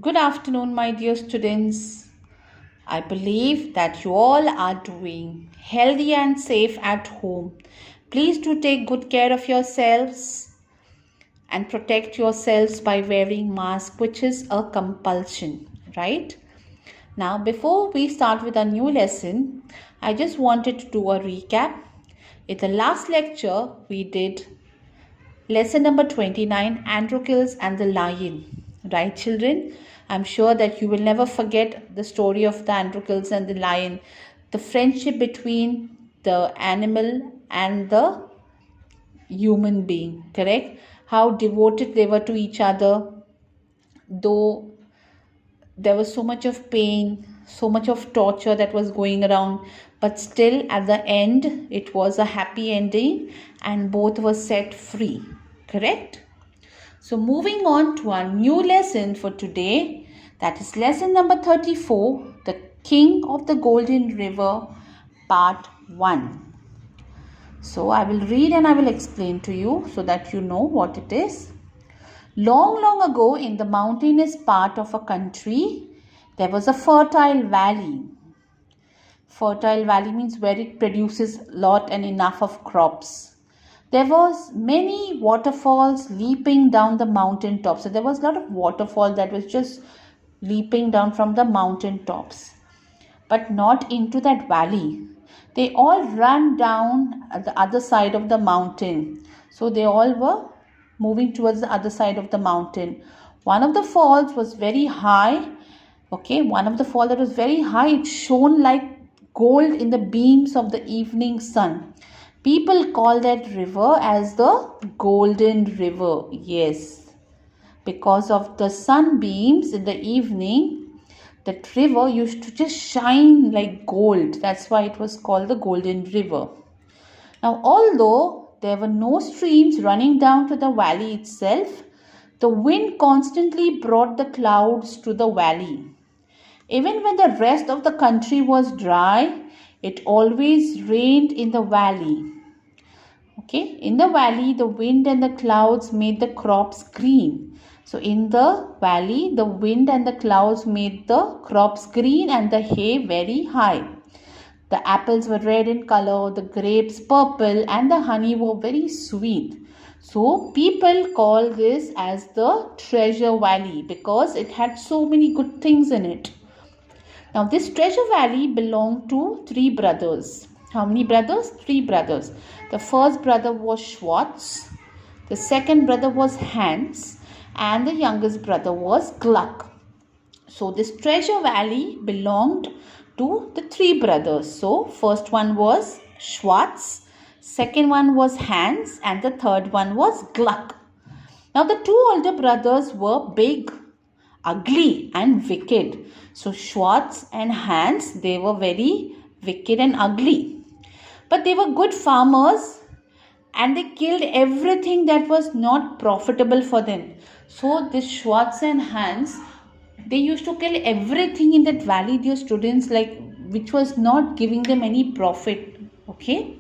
Good afternoon, my dear students. I believe that you all are doing healthy and safe at home. Please do take good care of yourselves and protect yourselves by wearing mask, which is a compulsion, right? Now, before we start with a new lesson, I just wanted to do a recap. In the last lecture, we did lesson number 29, Androcles and the Lion. Right, children? I'm sure that you will never forget the story of the Androcles and the lion, the friendship between the animal and the human being, correct? How devoted they were to each other, though there was so much of pain, so much of torture that was going around, but still at the end, it was a happy ending and both were set free, correct? So moving on to our new lesson for today, that is lesson number 34, The King of the Golden River, part 1. So I will read and I will explain to you so that you know what it is. Long, long ago in the mountainous part of a country, there was a fertile valley. Fertile valley means where it produces lot and enough of crops. There was many waterfalls leaping down the mountain tops. So there was a lot of waterfall that was just leaping down from the mountain tops, but not into that valley. They all ran down at the other side of the mountain. So they all were moving towards the other side of the mountain. One of the falls was very high. Okay, one of the falls that was very high, it shone like gold in the beams of the evening sun. People call that river as the Golden River. Yes, because of the sunbeams in the evening, that river used to just shine like gold. That's why it was called the Golden River. Now, although there were no streams running down to the valley itself, the wind constantly brought the clouds to the valley. Even when the rest of the country was dry, it always rained in the valley. Okay, in the valley, the wind and the clouds made the crops green. So in the valley, the wind and the clouds made the crops green and the hay very high. The apples were red in color, the grapes purple, and the honey were very sweet. So people call this as the Treasure Valley because it had so many good things in it. Now this Treasure Valley belonged to 3 brothers. How many brothers? 3 brothers. The first brother was Schwartz, the second brother was Hans, and the youngest brother was Gluck. So this Treasure Valley belonged to the 3 brothers. So first one was Schwartz, second one was Hans, and the third one was Gluck. Now the 2 older brothers were big, ugly, and wicked. So Schwartz and Hans, they were very wicked and ugly. But they were good farmers and they killed everything that was not profitable for them. So this Schwartz and Hans, they used to kill everything in that valley, dear students, like which was not giving them any profit. Okay.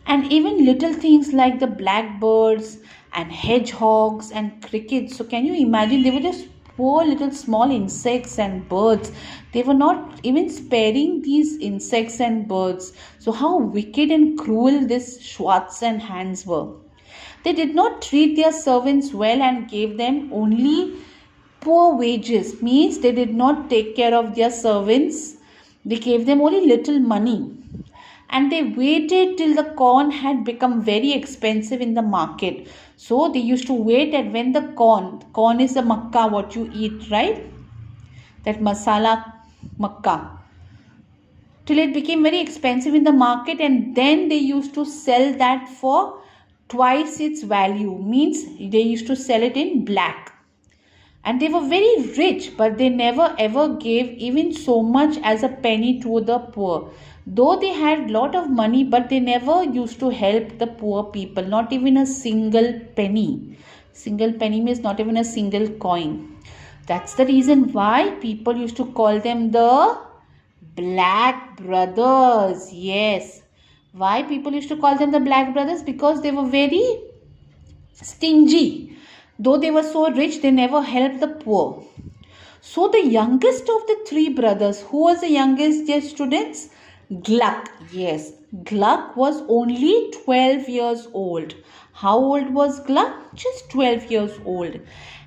And even little things like the blackbirds and hedgehogs and crickets. So can you imagine, they were just poor little small insects and birds. They were not even sparing these insects and birds. So how wicked and cruel this Schwartz and Hans were. They did not treat their servants well and gave them only poor wages. Means they did not take care of their servants. They gave them only little money. And they waited till the corn had become very expensive in the market. So they used to wait at when the corn is the makka, what you eat, right? That masala makka. Till it became very expensive in the market, and then they used to sell that for twice its value. Means they used to sell it in black. And they were very rich, but they never ever gave even so much as a penny to the poor. Though they had lot of money, but they never used to help the poor people, not even a single penny. Single penny means not even a single coin. That's the reason why people used to call them the Black Brothers. Yes. Why people used to call them the Black Brothers? Because they were very stingy. Though they were so rich, they never helped the poor. So the youngest of the three brothers, who was the youngest, dear students? Gluck. Yes, Gluck was only 12 years old. How old was Gluck? Just 12 years old.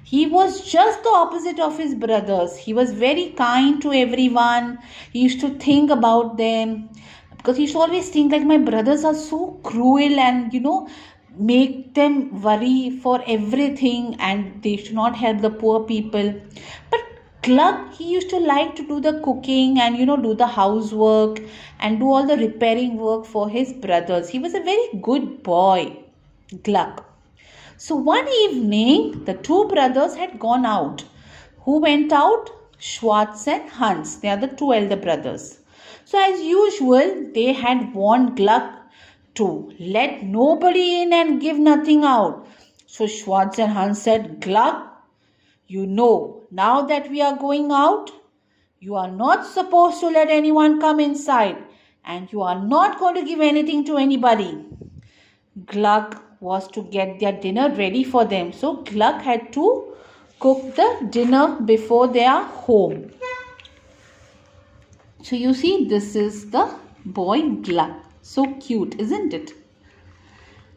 He was just the opposite of his brothers. He was very kind to everyone. He used to think about them, because he used to always think like, my brothers are so cruel, and make them worry for everything, and they should not help the poor people. But Gluck, he used to like to do the cooking and do the housework and do all the repairing work for his brothers. He was a very good boy, Gluck. So one evening, the two brothers had gone out. Who went out? Schwartz and Hans. They are the two elder brothers. So as usual, they had warned Gluck to let nobody in and give nothing out. So Schwartz and Hans said, Gluck, now that we are going out, you are not supposed to let anyone come inside, and you are not going to give anything to anybody. Gluck was to get their dinner ready for them. So Gluck had to cook the dinner before they are home. So you see, this is the boy Gluck. So cute, isn't it?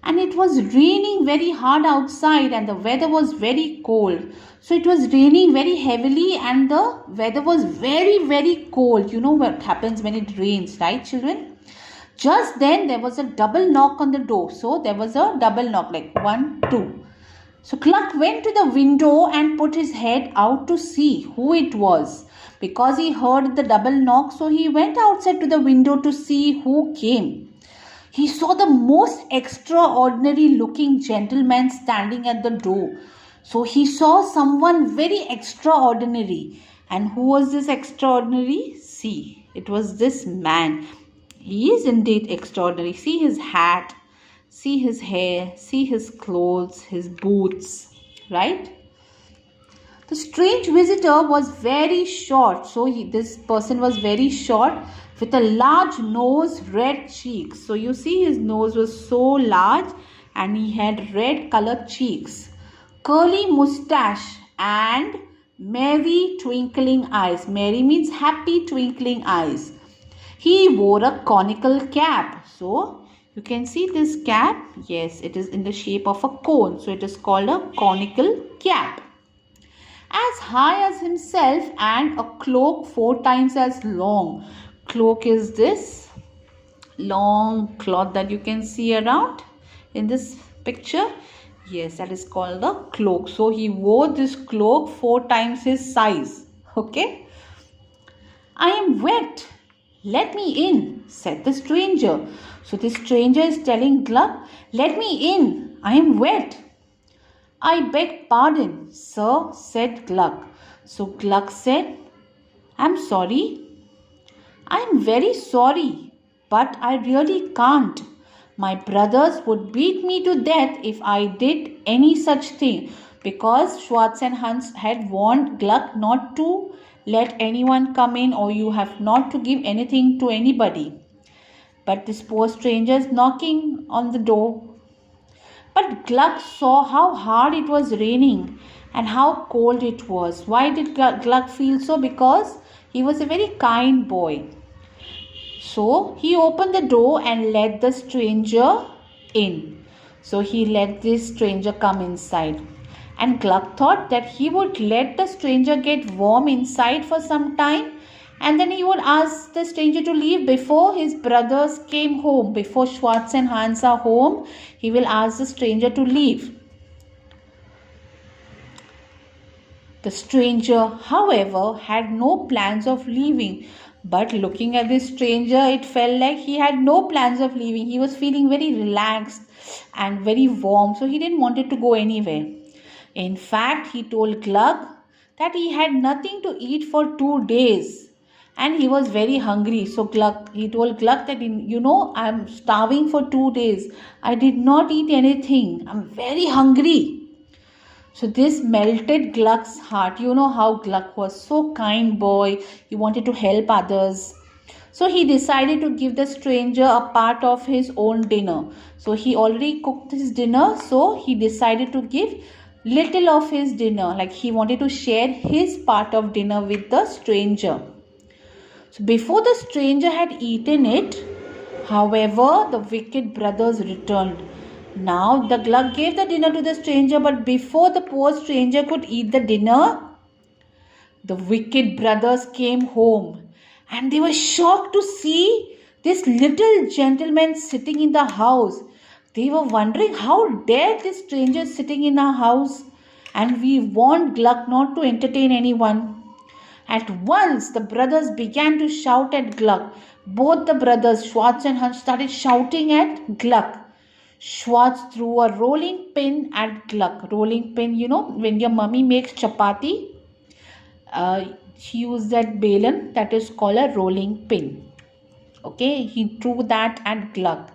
And it was raining very hard outside, and the weather was very cold. So it was raining very heavily, and the weather was very, very cold. You know what happens when it rains, right, children? Just then there was a double knock on the door. So there was a double knock, like 1, 2. So Gluck went to the window and put his head out to see who it was. Because he heard the double knock, so he went outside to the window to see who came. He saw the most extraordinary looking gentleman standing at the door. So he saw someone very extraordinary. And who was this extraordinary? See, it was this man. He is indeed extraordinary. See his hat, see his hair, see his clothes, his boots, right? The strange visitor was very short. So this person was very short, with a large nose, red cheeks. So you see his nose was so large, and he had red colored cheeks, curly mustache, and merry twinkling eyes. Merry means happy, twinkling eyes. He wore a conical cap. So you can see this cap. Yes, it is in the shape of a cone. So it is called a conical cap. As high as himself, and a cloak 4 times as long. Cloak is this long cloth that you can see around in this picture. Yes, that is called the cloak. So he wore this cloak 4 times his size. Okay. I am wet. Let me in, said the stranger. So the stranger is telling Gluck, let me in. I am wet. I beg pardon, sir, said Gluck. So Gluck said, I'm sorry. I'm very sorry, but I really can't. My brothers would beat me to death if I did any such thing, because Schwartz and Hans had warned Gluck not to let anyone come in, or you have not to give anything to anybody. But this poor stranger is knocking on the door. But Gluck saw how hard it was raining and how cold it was. Why did Gluck feel so? Because he was a very kind boy. So he opened the door and let the stranger in. So he let this stranger come inside. And Gluck thought that he would let the stranger get warm inside for some time, and then he would ask the stranger to leave before his brothers came home. Before Schwartz and Hans are home, he will ask the stranger to leave. The stranger, however, had no plans of leaving. But looking at this stranger, it felt like he had no plans of leaving. He was feeling very relaxed and very warm, so he didn't want to go anywhere. In fact, he told Gluck that he had nothing to eat for 2 days. And he was very hungry. So he told Gluck that, I'm starving for 2 days. I did not eat anything. I'm very hungry. So this melted Gluck's heart. You know how Gluck was so kind boy. He wanted to help others. So he decided to give the stranger a part of his own dinner. So he already cooked his dinner. So he decided to give little of his dinner, like he wanted to share his part of dinner with the stranger. So before the stranger had eaten it, however, the wicked brothers returned. Now the Glug gave the dinner to the stranger, but before the poor stranger could eat the dinner, the wicked brothers came home and they were shocked to see this little gentleman sitting in the house. They were wondering, how dare this stranger sitting in our house? And we warned Gluck not to entertain anyone. At once the brothers began to shout at Gluck. Both the brothers, Schwartz and Hans, started shouting at Gluck. Schwartz threw a rolling pin at Gluck. Rolling pin, when your mummy makes chapati, she used that balan, that is called a rolling pin. Okay, he threw that at Gluck.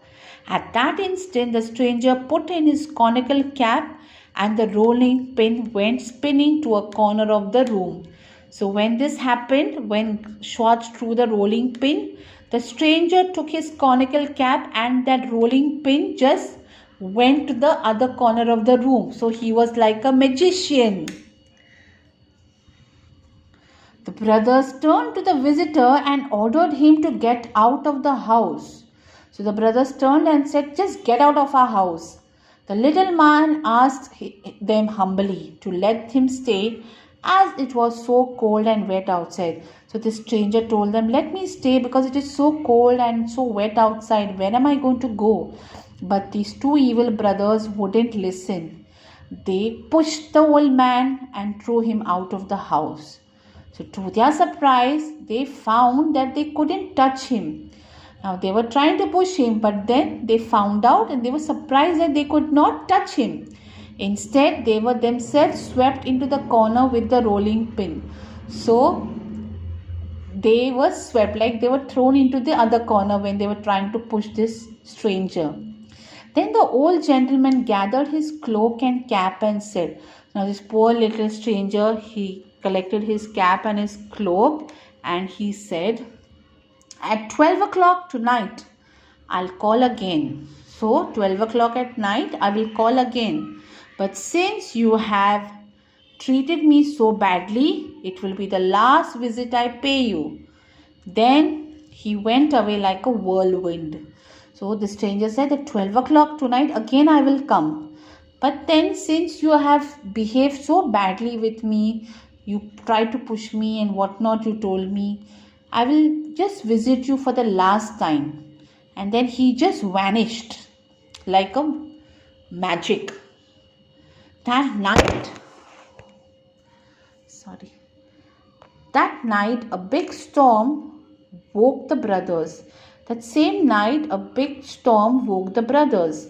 At that instant, the stranger put in his conical cap and the rolling pin went spinning to a corner of the room. So when this happened, when Schwartz threw the rolling pin, the stranger took his conical cap and that rolling pin just went to the other corner of the room. So he was like a magician. The brothers turned to the visitor and ordered him to get out of the house. So the brothers turned and said, "Just get out of our house." The little man asked them humbly to let him stay as it was so cold and wet outside. So the stranger told them, "Let me stay because it is so cold and so wet outside. Where am I going to go?" But these two evil brothers wouldn't listen. They pushed the old man and threw him out of the house. So to their surprise, they found that they couldn't touch him. Now they were trying to push him, but then they found out and they were surprised that they could not touch him. Instead, they were themselves swept into the corner with the rolling pin. So they were swept, like they were thrown into the other corner when they were trying to push this stranger. Then the old gentleman gathered his cloak and cap and said, now this poor little stranger, he collected his cap and his cloak and he said, "At 12 o'clock tonight, I'll call again." So 12 o'clock at night, I will call again. But since you have treated me so badly, it will be the last visit I pay you. Then he went away like a whirlwind. So the stranger said, at 12 o'clock tonight, again I will come. But then since you have behaved so badly with me, you tried to push me and whatnot you told me, I will just visit you for the last time. And then he just vanished like a magic. That night, a big storm woke the brothers. That same night, a big storm woke the brothers.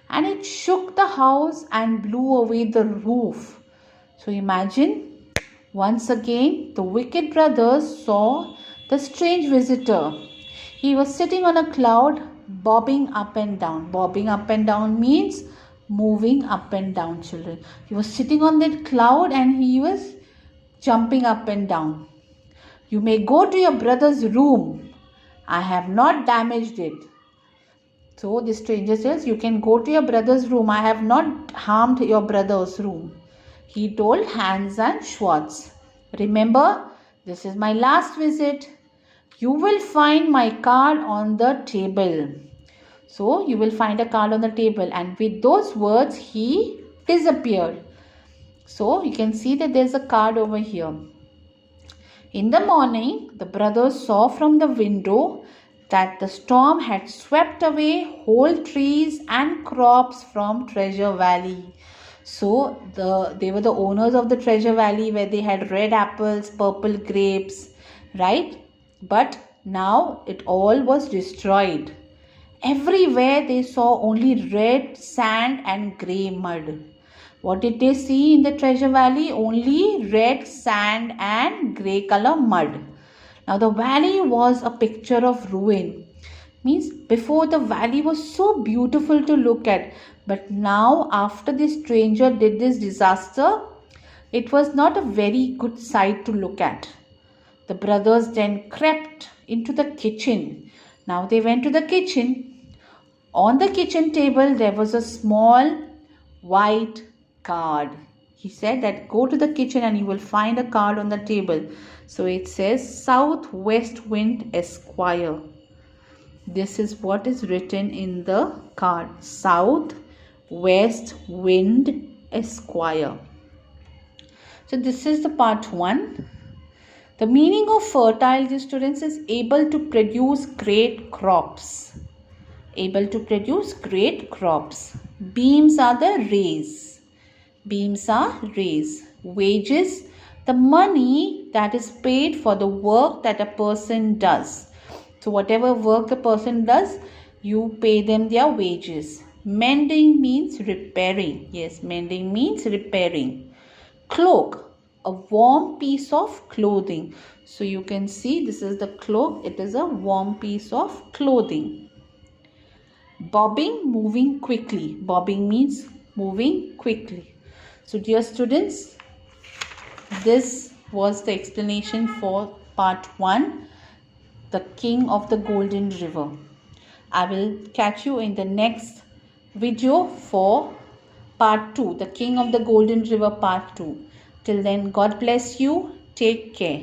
And it shook the house and blew away the roof. So imagine, once again, the wicked brothers saw the strange visitor. He was sitting on a cloud, bobbing up and down. Bobbing up and down means moving up and down, children. He was sitting on that cloud and he was jumping up and down. "You may go to your brother's room. I have not damaged it." So the stranger says, "You can go to your brother's room. I have not harmed your brother's room." He told Hans and Schwartz, "Remember, this is my last visit. You will find my card on the table." So you will find a card on the table, and with those words he disappeared. So you can see that there's a card over here. In the morning, the brothers saw from the window that the storm had swept away whole trees and crops from Treasure Valley. So they were the owners of the Treasure Valley, where they had red apples, purple grapes, right? But now it all was destroyed. Everywhere they saw only red sand and grey mud. What did they see in the Treasure Valley? Only red sand and grey color mud. Now the valley was a picture of ruin. Means before, the valley was so beautiful to look at. But now, after this stranger did this disaster, it was not a very good sight to look at. The brothers then crept into the kitchen. Now they went to the kitchen. On the kitchen table, there was a small white card. He said that go to the kitchen and you will find a card on the table. So it says Southwest Wind Esquire. This is what is written in the card. Southwest Wind Esquire. So this is the part 1. The meaning of fertile, dear students, is able to produce great crops. Able to produce great crops. Beams are the rays. Beams are rays. Wages, the money that is paid for the work that a person does. So whatever work the person does, you pay them their wages. Mending means repairing. Yes, mending means repairing. Cloak, a warm piece of clothing. So you can see this is the cloak. It is a warm piece of clothing. Bobbing, moving quickly. Bobbing means moving quickly. So dear students, this was the explanation for part 1, the King of the Golden River. I will catch you in the next video for part 2, the King of the Golden River part 2. Till then, God bless you. Take care.